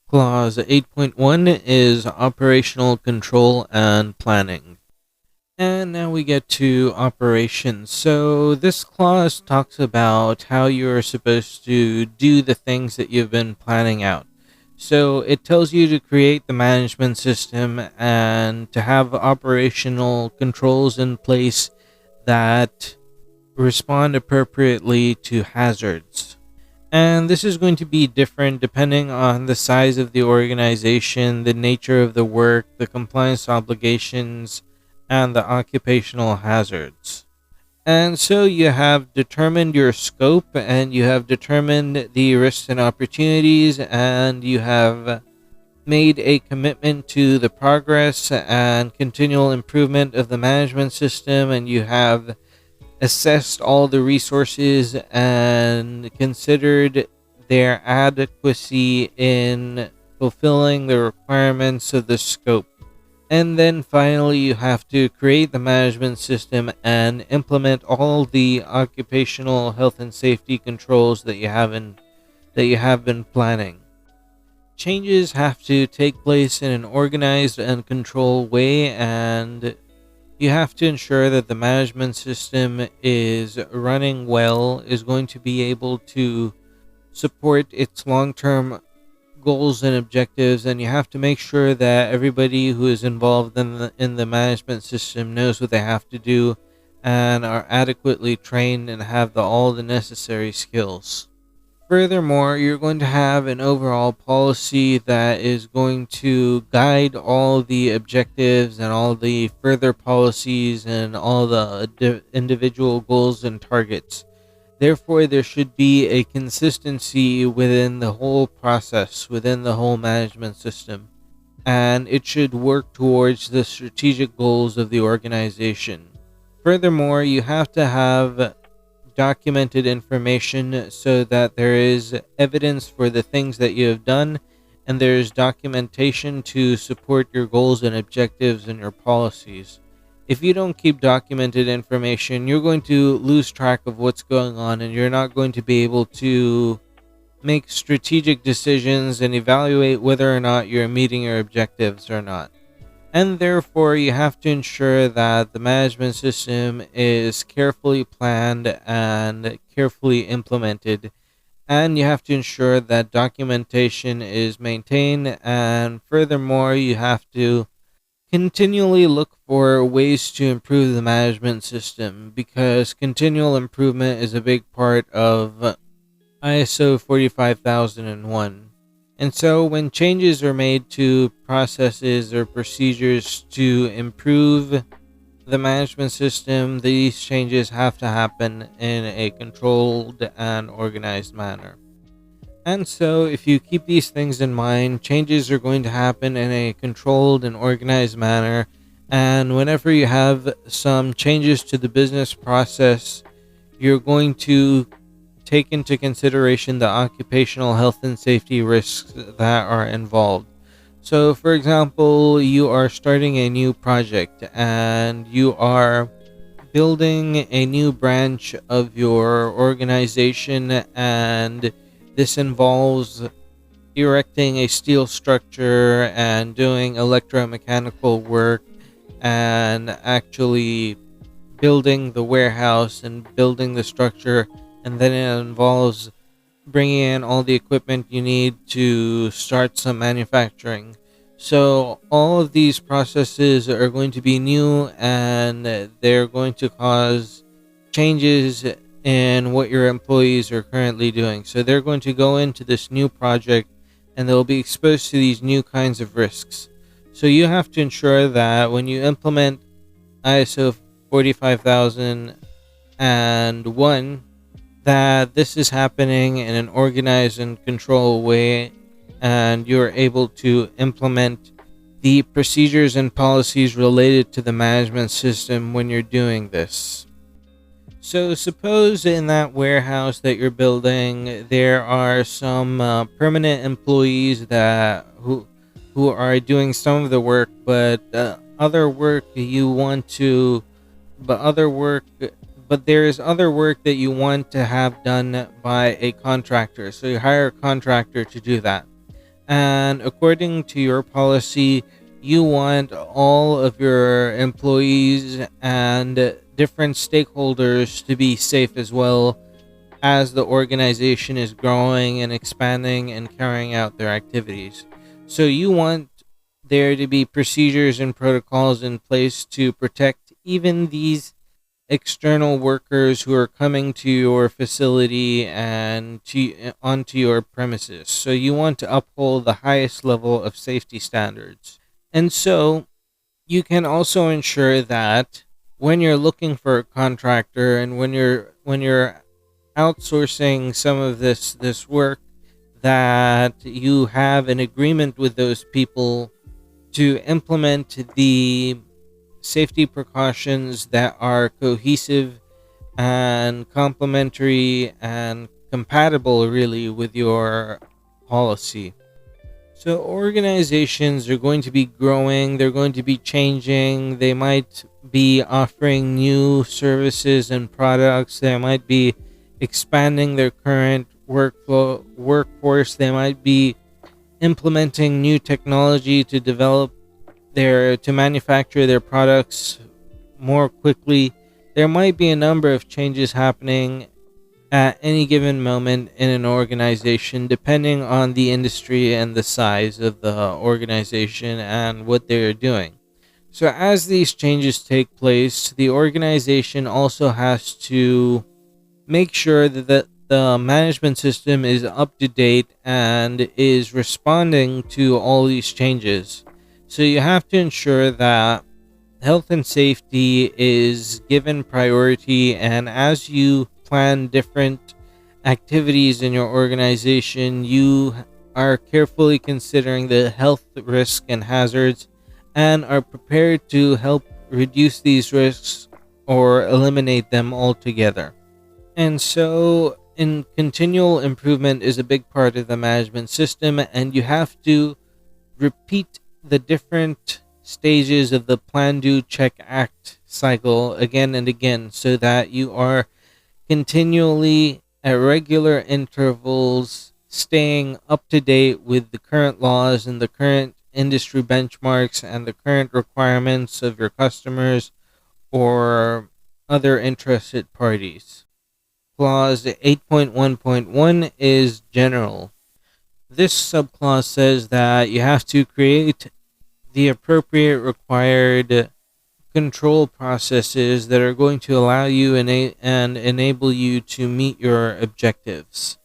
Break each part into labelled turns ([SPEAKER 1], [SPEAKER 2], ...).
[SPEAKER 1] Clause 8.1 is operational control and planning. And now we get to operations. So, this clause talks about how you're supposed to do the things that you've been planning out. So, it tells you to create the management system and to have operational controls in place that respond appropriately to hazards. And this is going to be different depending on the size of the organization, the nature of the work, the compliance obligations, and the occupational hazards. And so you have determined your scope and you have determined the risks and opportunities, and you have made a commitment to the progress and continual improvement of the management system, and you have assessed all the resources and considered their adequacy in fulfilling the requirements of the scope. And then finally, you have to create the management system and implement all the occupational health and safety controls that you have been planning. Changes have to take place in an organized and controlled way, and you have to ensure that the management system is running well, is going to be able to support its long-term goals and objectives, and you have to make sure that everybody who is involved in the management system knows what they have to do and are adequately trained and have all the necessary skills. Furthermore, you're going to have an overall policy that is going to guide all the objectives and all the further policies and all the individual goals and targets. Therefore, there should be a consistency within the whole process, within the whole management system, and it should work towards the strategic goals of the organization. Furthermore, you have to have documented information so that there is evidence for the things that you have done, and there is documentation to support your goals and objectives and your policies. If you don't keep documented information, you're going to lose track of what's going on, and you're not going to be able to make strategic decisions and evaluate whether or not you're meeting your objectives or not. And therefore, you have to ensure that the management system is carefully planned and carefully implemented. And you have to ensure that documentation is maintained. And furthermore, you have to continually look for ways to improve the management system, because continual improvement is a big part of ISO 45001. And so, when changes are made to processes or procedures to improve the management system, these changes have to happen in a controlled and organized manner. And so, if you keep these things in mind, changes are going to happen in a controlled and organized manner. And whenever you have some changes to the business process, you're going to take into consideration the occupational health and safety risks that are involved. So, for example, you are starting a new project and you are building a new branch of your organization, and this involves erecting a steel structure and doing electromechanical work and actually building the warehouse and building the structure, and then it involves bringing in all the equipment you need to start some manufacturing. So all of these processes are going to be new, and they're going to cause changes in what your employees are currently doing. So they're going to go into this new project and they'll be exposed to these new kinds of risks. So you have to ensure that when you implement ISO 45001, that this is happening in an organized and controlled way, and you're able to implement the procedures and policies related to the management system when you're doing this. So suppose in that warehouse that you're building, there are some permanent employees who are doing some of the work, but other work you want to, but other work, but there is other work that you want to have done by a contractor. So you hire a contractor to do that. And according to your policy, you want all of your employees and different stakeholders to be safe as well as the organization is growing and expanding and carrying out their activities. So you want there to be procedures and protocols in place to protect even these external workers who are coming to your facility and onto your premises. So you want to uphold the highest level of safety standards. And so you can also ensure that when you're looking for a contractor and when you're outsourcing some of this work, that you have an agreement with those people to implement the safety precautions that are cohesive and complementary and compatible really with your policy. So organizations are going to be growing, they're going to be changing, they might be offering new services and products, they might be expanding their current workforce, they might be implementing new technology to manufacture their products more quickly. There might be a number of changes happening at any given moment in an organization, depending on the industry and the size of the organization and what they're doing. So, as these changes take place, the organization also has to make sure that the management system is up to date and is responding to all these changes. So, you have to ensure that health and safety is given priority, and as you plan different activities in your organization, you are carefully considering the health risk and hazards and are prepared to help reduce these risks or eliminate them altogether. And so in continual improvement is a big part of the management system, and you have to repeat the different stages of the plan, do, check, act cycle again and again, so that you are continually at regular intervals staying up to date with the current laws and the current industry benchmarks and the current requirements of your customers or other interested parties. Clause 8.1.1 is general. This subclause says that you have to create the appropriate required control processes that are going to allow you and enable you to meet your objectives.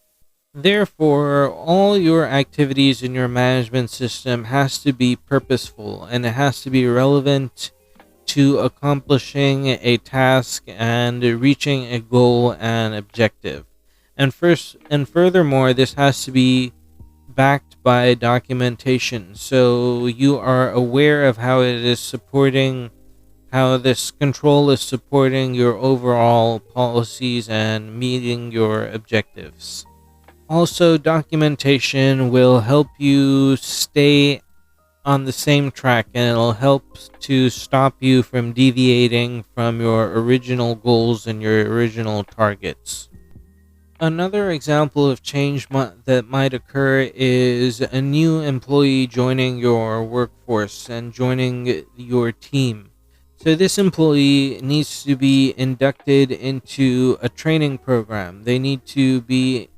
[SPEAKER 1] Therefore, all your activities in your management system has to be purposeful and it has to be relevant to accomplishing a task and reaching a goal and objective. And furthermore, this has to be backed by documentation, so you are aware of how this control is supporting your overall policies and meeting your objectives. Also, documentation will help you stay on the same track, and it'll help to stop you from deviating from your original goals and your original targets. Another example of change that might occur is a new employee joining your workforce and joining your team. So, this employee needs to be inducted into a training program. They need to be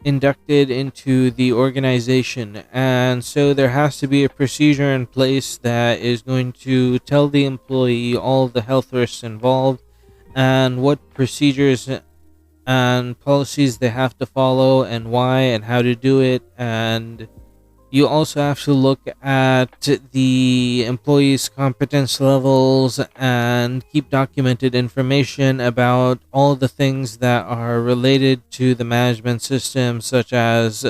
[SPEAKER 1] inducted into the organization, and so there has to be a procedure in place that is going to tell the employee all the health risks involved and what procedures and policies they have to follow and why and how to do it. And you also have to look at the employees' competence levels and keep documented information about all the things that are related to the management system, such as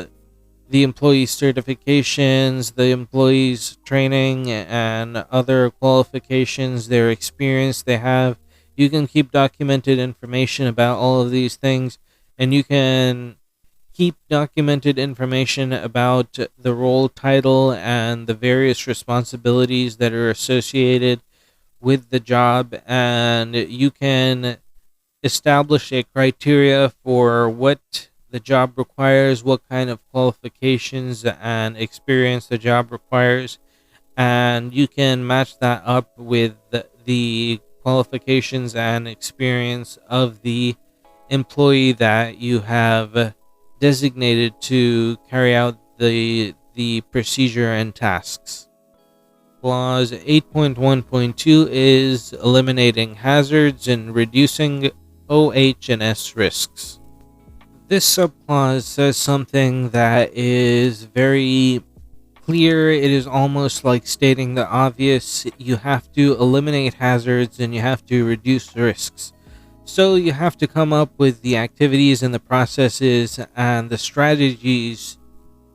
[SPEAKER 1] the employee certifications, the employees' training, and other qualifications, their experience they have. You can keep documented information about all of these things, and you can keep documented information about the role title and the various responsibilities that are associated with the job, and you can establish a criteria for what the job requires, what kind of qualifications and experience the job requires, and you can match that up with the qualifications and experience of the employee that you have designated to carry out the procedure and tasks. Clause 8.1.2 is eliminating hazards and reducing OH&S risks. This subclause says something that is very clear. It is almost like stating the obvious. You have to eliminate hazards and you have to reduce risks. So you have to come up with the activities and the processes and the strategies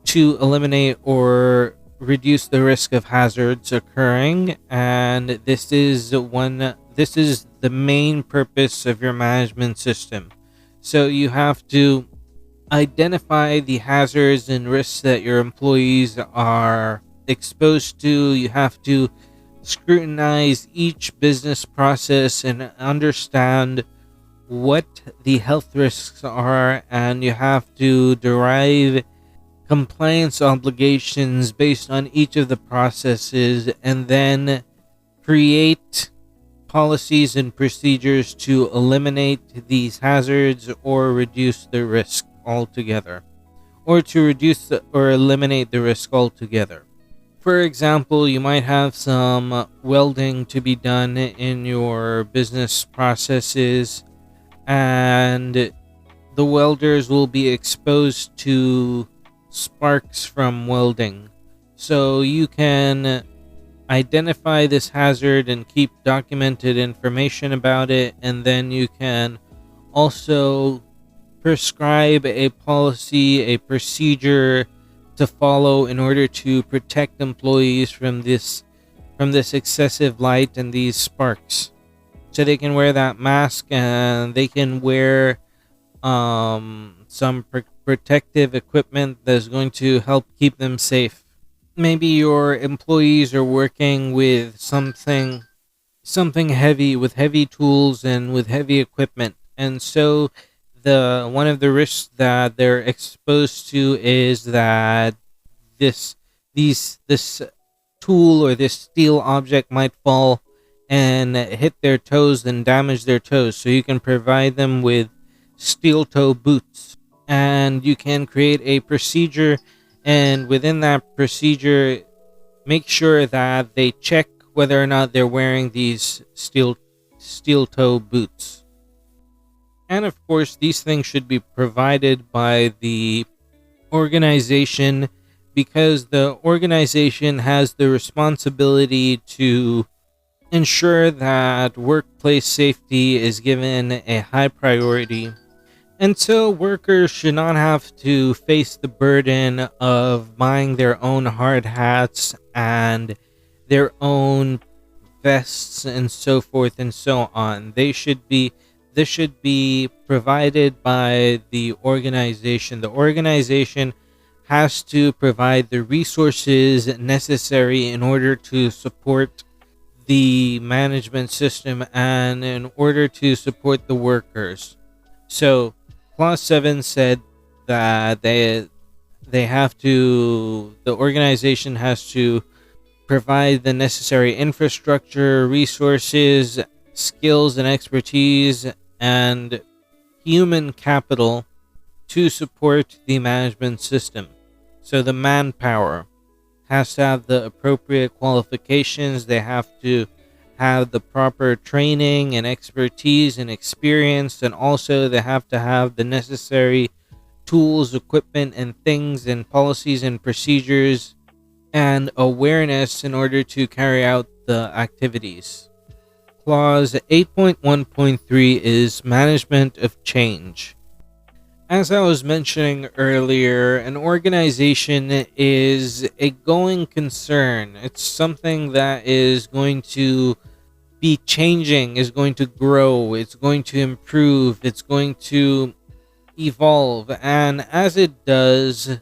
[SPEAKER 1] to eliminate or reduce the risk of hazards occurring, and this is the main purpose of your management system. So you have to identify the hazards and risks that your employees are exposed to. You have to scrutinize each business process and understand what the health risks are, and you have to derive compliance obligations based on each of the processes, and then create policies and procedures to eliminate these hazards or reduce the risk altogether, or to reduce or eliminate the risk altogether. For example, you might have some welding to be done in your business processes, and the welders will be exposed to sparks from welding. So you can identify this hazard and keep documented information about it, and then you can also prescribe a policy, a procedure to follow in order to protect employees from this excessive light and these sparks. So they can wear that mask, and they can wear some protective equipment that's going to help keep them safe. Maybe your employees are working with something heavy, with heavy tools and with heavy equipment, and so the one of the risks that they're exposed to is that this tool or this steel object might fall and hit their toes and damage their toes. So you can provide them with steel toe boots, and you can create a procedure, and within that procedure make sure that they check whether or not they're wearing these steel toe boots. And of course, these things should be provided by the organization, because the organization has the responsibility to ensure that workplace safety is given a high priority. And so workers should not have to face the burden of buying their own hard hats and their own vests and so forth and so on. This should be provided by the organization. The organization has to provide the resources necessary in order to support the management system and in order to support the workers. So Clause 7 said that the organization has to provide the necessary infrastructure, resources, skills and expertise, and human capital to support the management system. So the manpower has to have the appropriate qualifications. They have to have the proper training and expertise and experience, and also they have to have the necessary tools, equipment, and things and policies and procedures and awareness in order to carry out the activities. Clause 8.1.3 is management of change. As I was mentioning earlier, an organization is a going concern. It's something that is going to be changing, is going to grow, it's going to improve, it's going to evolve. And as it does,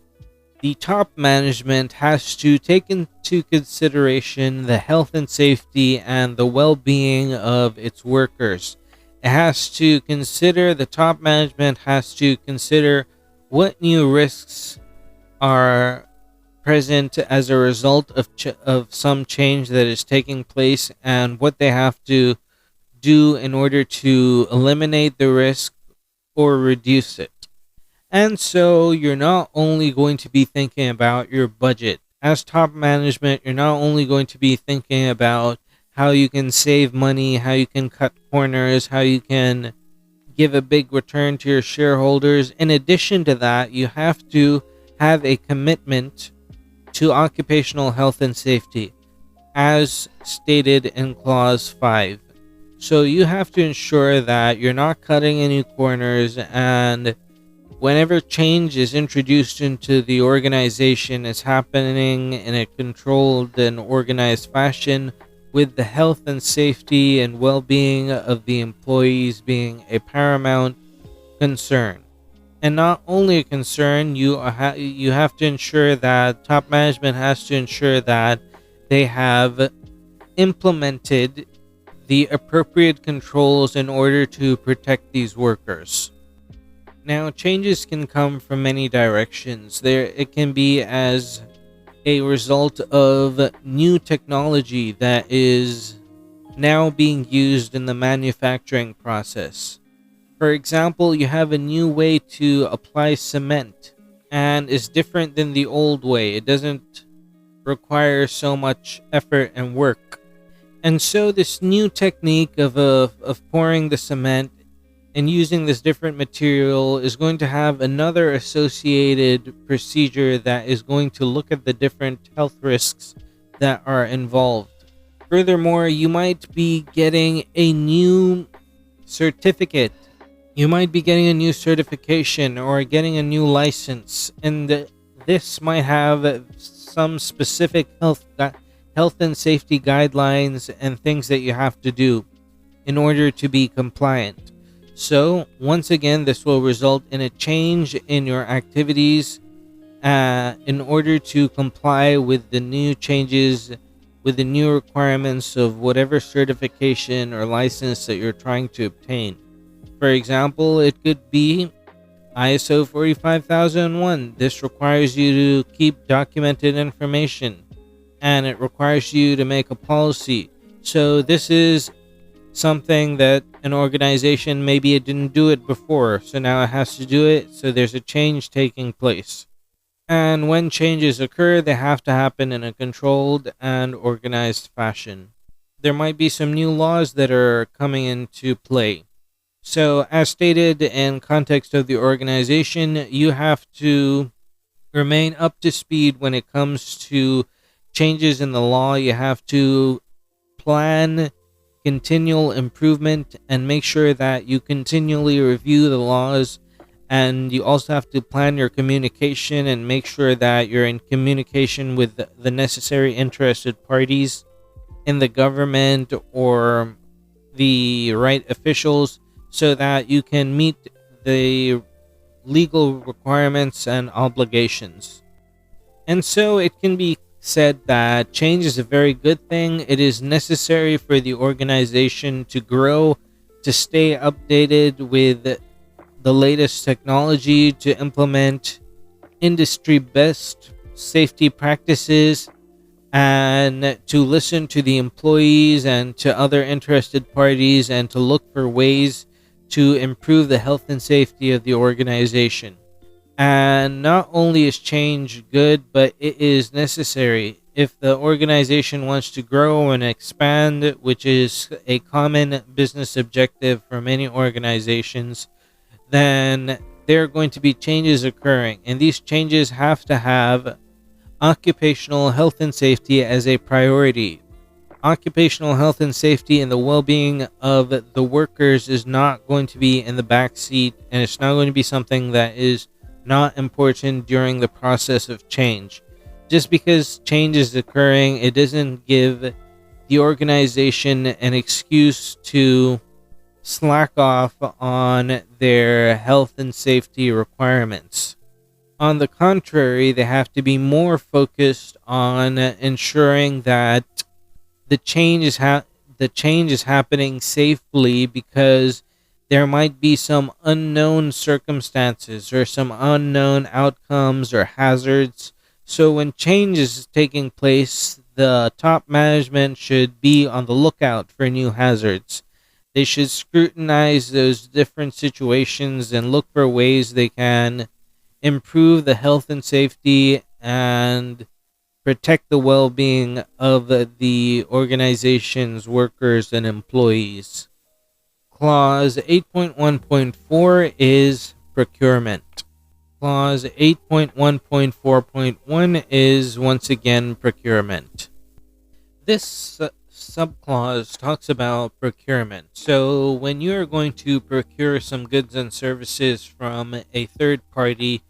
[SPEAKER 1] the top management has to take into consideration the health and safety and the well-being of its workers. The top management has to consider what new risks are present as a result of some change that is taking place, and what they have to do in order to eliminate the risk or reduce it. And so you're not only going to be thinking about your budget. As top management, you're not only going to be thinking about how you can save money, how you can cut corners, how you can give a big return to your shareholders. In addition to that, you have to have a commitment to occupational health and safety, as stated in Clause 5. So you have to ensure that you're not cutting any corners, and whenever change is introduced into the organization, it's happening in a controlled and organized fashion, with the health and safety and well being of the employees being a paramount concern. And not only a concern, you have to ensure that top management has to ensure that they have implemented the appropriate controls in order to protect these workers. Now, changes can come from many directions. It can be as a result of new technology that is now being used in the manufacturing process. For example, you have a new way to apply cement, and is different than the old way. It doesn't require so much effort and work. And so this new technique of pouring the cement and using this different material is going to have another associated procedure that is going to look at the different health risks that are involved. Furthermore, you might be getting a new certificate. You might be getting a new certification or getting a new license, and this might have some specific health and safety guidelines and things that you have to do in order to be compliant. So, once again, this will result in a change in your activities in order to comply with the new changes, with the new requirements of whatever certification or license that you're trying to obtain. For example, it could be ISO 45001. This requires you to keep documented information, and it requires you to make a policy. So this is something that an organization, maybe it didn't do it before, so now it has to do it, so there's a change taking place. And when changes occur, they have to happen in a controlled and organized fashion. There might be some new laws that are coming into play. So, as stated in context of the organization, you have to remain up to speed when it comes to changes in the law. You have to plan continual improvement and make sure that you continually review the laws, and you also have to plan your communication and make sure that you're in communication with the necessary interested parties in the government or the right officials, so that you can meet the legal requirements and obligations. And so it can be said that change is a very good thing. It is necessary for the organization to grow, to stay updated with the latest technology, to implement industry best safety practices, and to listen to the employees and to other interested parties, and to look for ways to improve the health and safety of the organization. And not only is change good, but it is necessary. If the organization wants to grow and expand, which is a common business objective for many organizations, then there are going to be changes occurring. And these changes have to have occupational health and safety as a priority. Occupational health and safety and the well-being of the workers is not going to be in the back seat, and it's not going to be something that is not important during the process of change. Just because change is occurring, it doesn't give the organization an excuse to slack off on their health and safety requirements. On the contrary, they have to be more focused on ensuring that the change is happening safely, because there might be some unknown circumstances or some unknown outcomes or hazards. So when change is taking place, the top management should be on the lookout for new hazards. They should scrutinize those different situations and look for ways they can improve the health and safety and protect the well being of the organization's workers and employees. Clause 8.1.4 is procurement. Clause 8.1.4.1 is once again procurement. This subclause talks about procurement. So, when you're going to procure some goods and services from a third party,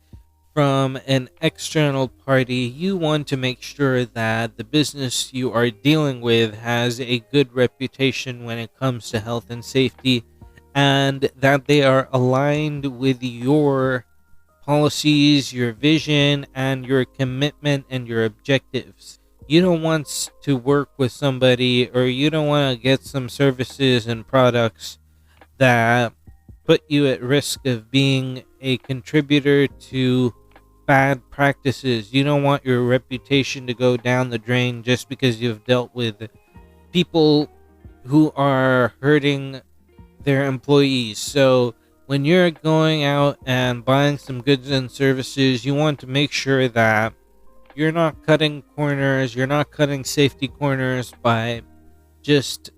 [SPEAKER 1] from an external party, you want to make sure that the business you are dealing with has a good reputation when it comes to health and safety, and that they are aligned with your policies, your vision, and your commitment and your objectives. You don't want to work with somebody, or you don't want to get some services and products that put you at risk of being a contributor to bad practices. You don't want your reputation to go down the drain just because you've dealt with people who are hurting their employees. So when you're going out and buying some goods and services, you want to make sure that you're not cutting corners, you're not cutting safety corners by just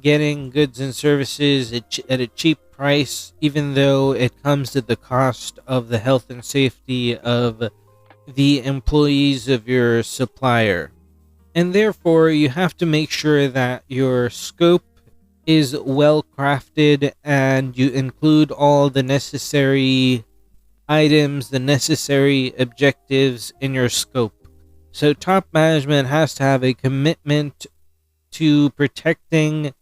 [SPEAKER 1] getting goods and services at a cheap price, even though it comes at the cost of the health and safety of the employees of your supplier. And therefore, you have to make sure that your scope is well crafted and you include all the necessary items, the necessary objectives in your scope. So, top management has to have a commitment to protecting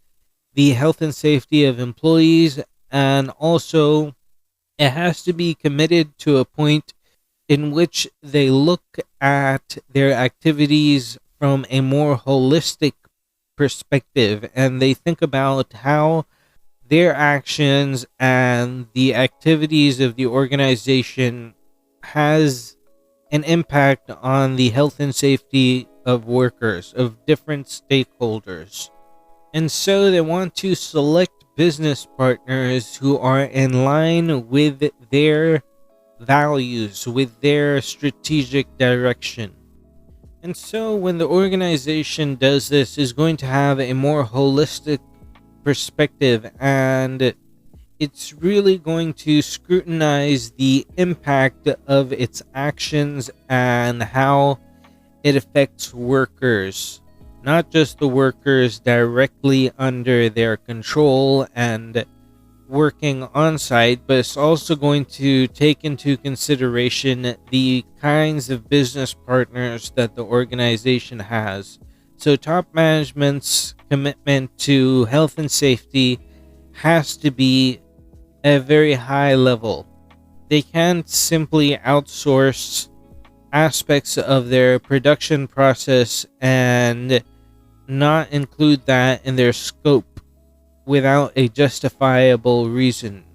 [SPEAKER 1] the health and safety of employees, and also it has to be committed to a point in which they look at their activities from a more holistic perspective, and they think about how their actions and the activities of the organization has an impact on the health and safety of workers, of different stakeholders. And so they want to select business partners who are in line with their values, with their strategic direction. And so when the organization does this, is going to have a more holistic perspective, and it's really going to scrutinize the impact of its actions and how it affects workers. Not just the workers directly under their control and working on site, but it's also going to take into consideration the kinds of business partners that the organization has. So, top management's commitment to health and safety has to be at a very high level. They can't simply outsource aspects of their production process and not include that in their scope without a justifiable reason.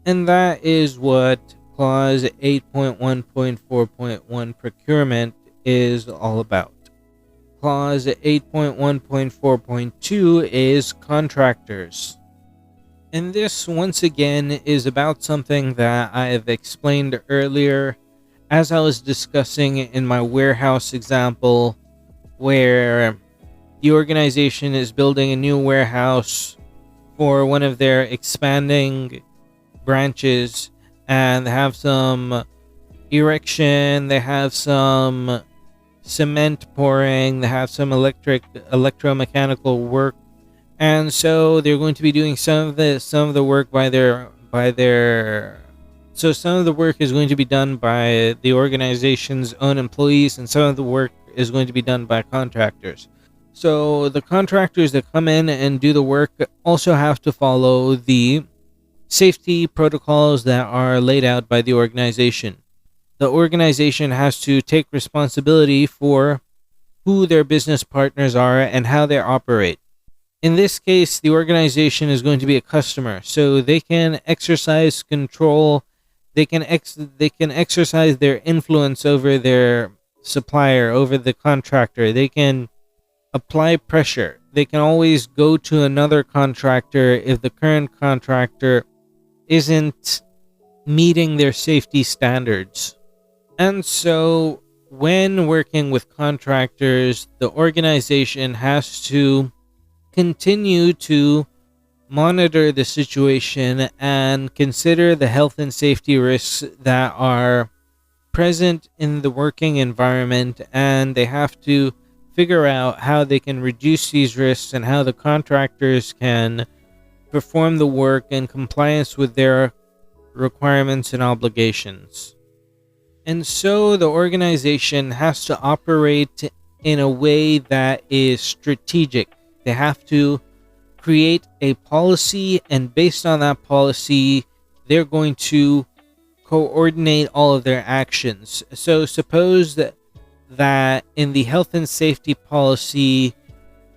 [SPEAKER 1] And that is what clause 8.1.4.1 procurement is all about. Clause 8.1.4.2 is contractors. And this, once again, is about something that I have explained earlier as I was discussing in my warehouse example, where the organization is building a new warehouse for one of their expanding branches, and they have some erection, they have some cement pouring, they have some electromechanical work, and so they're going to be doing some of the work so some of the work is going to be done by the organization's own employees, and some of the work is going to be done by contractors. So the contractors that come in and do the work also have to follow the safety protocols that are laid out by the organization. The organization has to take responsibility for who their business partners are and how they operate. In this case, the organization is going to be a customer, so they can exercise control. They can exercise their influence over their supplier, over the contractor. They can apply pressure. They can always go to another contractor if the current contractor isn't meeting their safety standards. And so, when working with contractors, the organization has to continue to monitor the situation and consider the health and safety risks that are present in the working environment, and they have to figure out how they can reduce these risks and how the contractors can perform the work in compliance with their requirements and obligations. And so the organization has to operate in a way that is strategic. They have to create a policy, and based on that policy, they're going to coordinate all of their actions. So suppose that in the health and safety policy,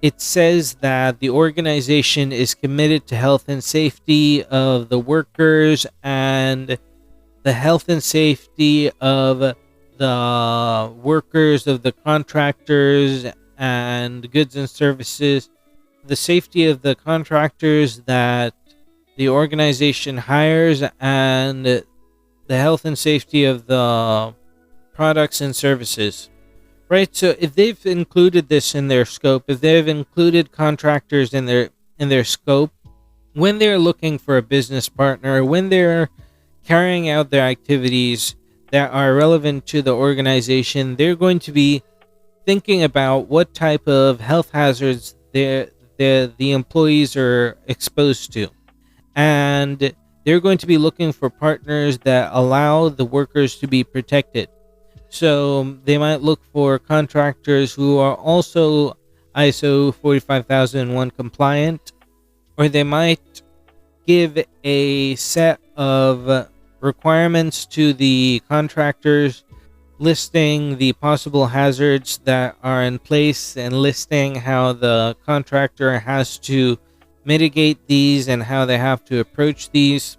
[SPEAKER 1] it says that the organization is committed to health and safety of the workers and the health and safety of the workers, of the contractors and goods and services, the safety of the contractors that the organization hires, and the health and safety of the products and services. Right? So if they've included this in their scope, if they've included contractors in their scope, when they're looking for a business partner, when they're carrying out their activities that are relevant to the organization, they're going to be thinking about what type of health hazards the employees are exposed to. And they're going to be looking for partners that allow the workers to be protected. So they might look for contractors who are also ISO 45001 compliant, or they might give a set of requirements to the contractors listing the possible hazards that are in place and listing how the contractor has to mitigate these and how they have to approach these,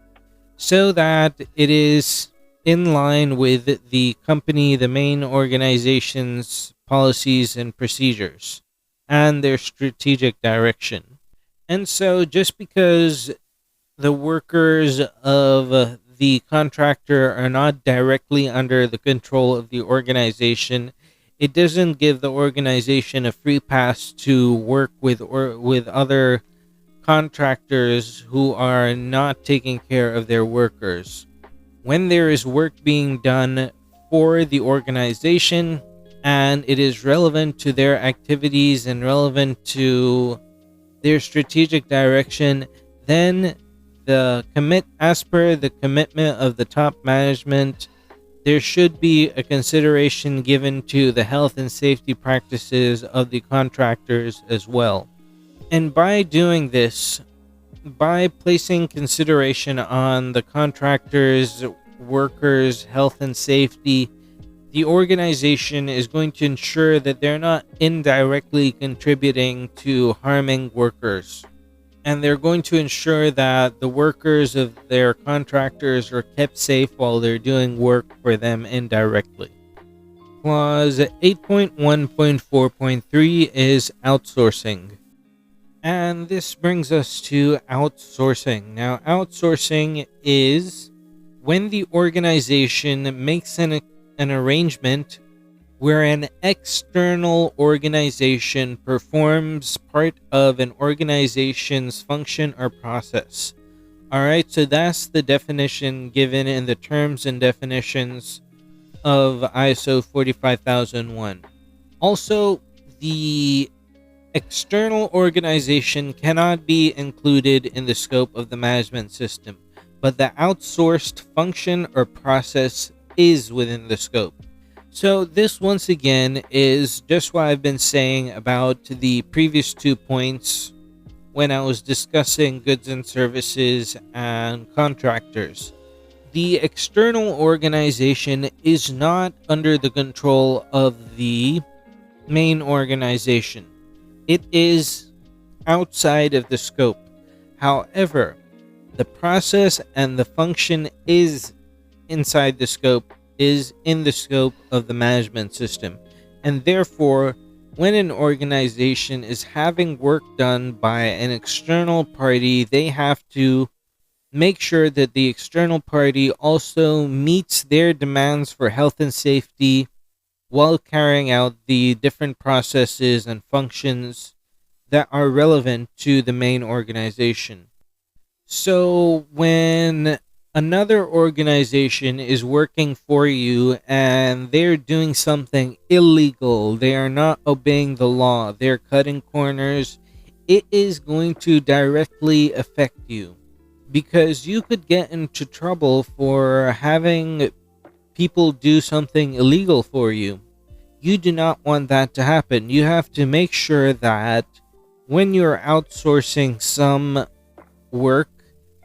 [SPEAKER 1] so that it is in line with the company, the main organization's policies and procedures and their strategic direction. And so just because the workers of the contractor are not directly under the control of the organization, it doesn't give the organization a free pass to work with other contractors who are not taking care of their workers. When there is work being done for the organization and it is relevant to their activities and relevant to their strategic direction, then as per the commitment of the top management, there should be a consideration given to the health and safety practices of the contractors as well. And by doing this, by placing consideration on the contractors' workers' health and safety, the organization is going to ensure that they're not indirectly contributing to harming workers. And they're going to ensure that the workers of their contractors are kept safe while they're doing work for them indirectly. Clause 8.1.4.3 is outsourcing. And this brings us to outsourcing. Now, outsourcing is when the organization makes an arrangement where an external organization performs part of an organization's function or process. Alright, so that's the definition given in the terms and definitions of ISO 45001. Also, the external organization cannot be included in the scope of the management system, but the outsourced function or process is within the scope. So this once again is just what I've been saying about the previous 2 points when I was discussing goods and services and contractors. The external organization is not under the control of the main organization. It is outside of the scope. However, the process and the function is inside the scope, is in the scope of the management system. And therefore, when an organization is having work done by an external party, they have to make sure that the external party also meets their demands for health and safety while carrying out the different processes and functions that are relevant to the main organization. So when another organization is working for you and they're doing something illegal, they are not obeying the law, they're cutting corners, it is going to directly affect you because you could get into trouble for having people do something illegal for you. You do not want that to happen. You have to make sure that when you're outsourcing some work,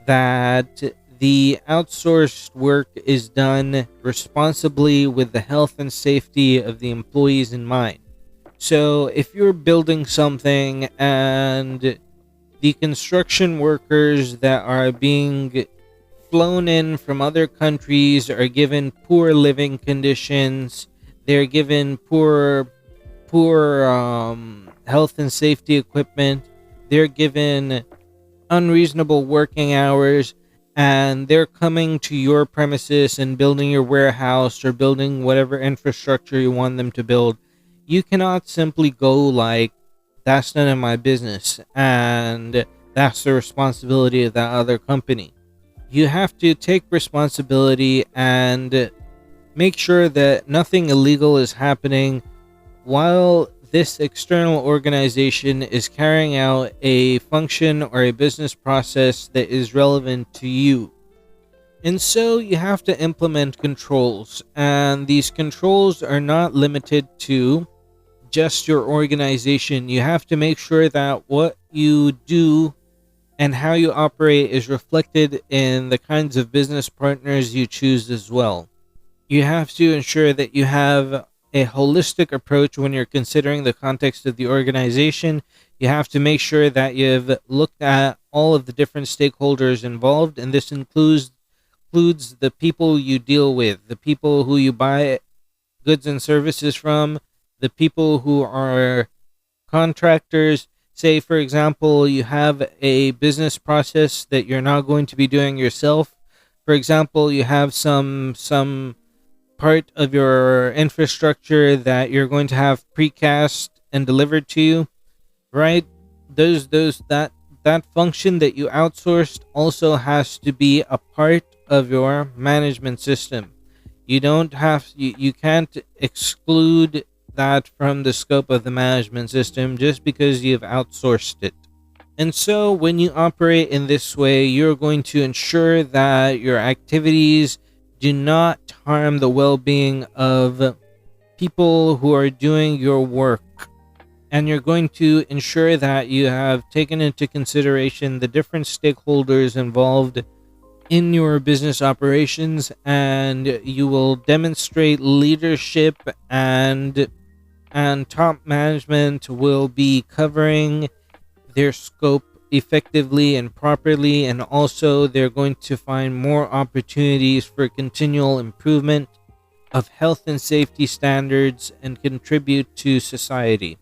[SPEAKER 1] that the outsourced work is done responsibly with the health and safety of the employees in mind. So if you're building something and the construction workers that are being flown in from other countries are given poor living conditions, they're given poor health and safety equipment, they're given unreasonable working hours, and they're coming to your premises and building your warehouse or building whatever infrastructure you want them to build, you cannot simply go like, that's none of my business and that's the responsibility of that other company. You have to take responsibility and make sure that nothing illegal is happening while this external organization is carrying out a function or a business process that is relevant to you. And so you have to implement controls, and these controls are not limited to just your organization. You have to make sure that what you do and how you operate is reflected in the kinds of business partners you choose as well. You have to ensure that you have a holistic approach when you're considering the context of the organization. You have to make sure that you've looked at all of the different stakeholders involved, and this includes the people you deal with, the people who you buy goods and services from, the people who are contractors. Say, for example, you have a business process that you're not going to be doing yourself. For example, you have some part of your infrastructure that you're going to have precast and delivered to you, right? That function that you outsourced also has to be a part of your management system. You can't exclude that from the scope of the management system just because you've outsourced it. And so when you operate in this way, you're going to ensure that your activities do not harm the well-being of people who are doing your work. And you're going to ensure that you have taken into consideration the different stakeholders involved in your business operations, and you will demonstrate leadership, and top management will be covering their scope effectively and properly, and also they're going to find more opportunities for continual improvement of health and safety standards and contribute to society.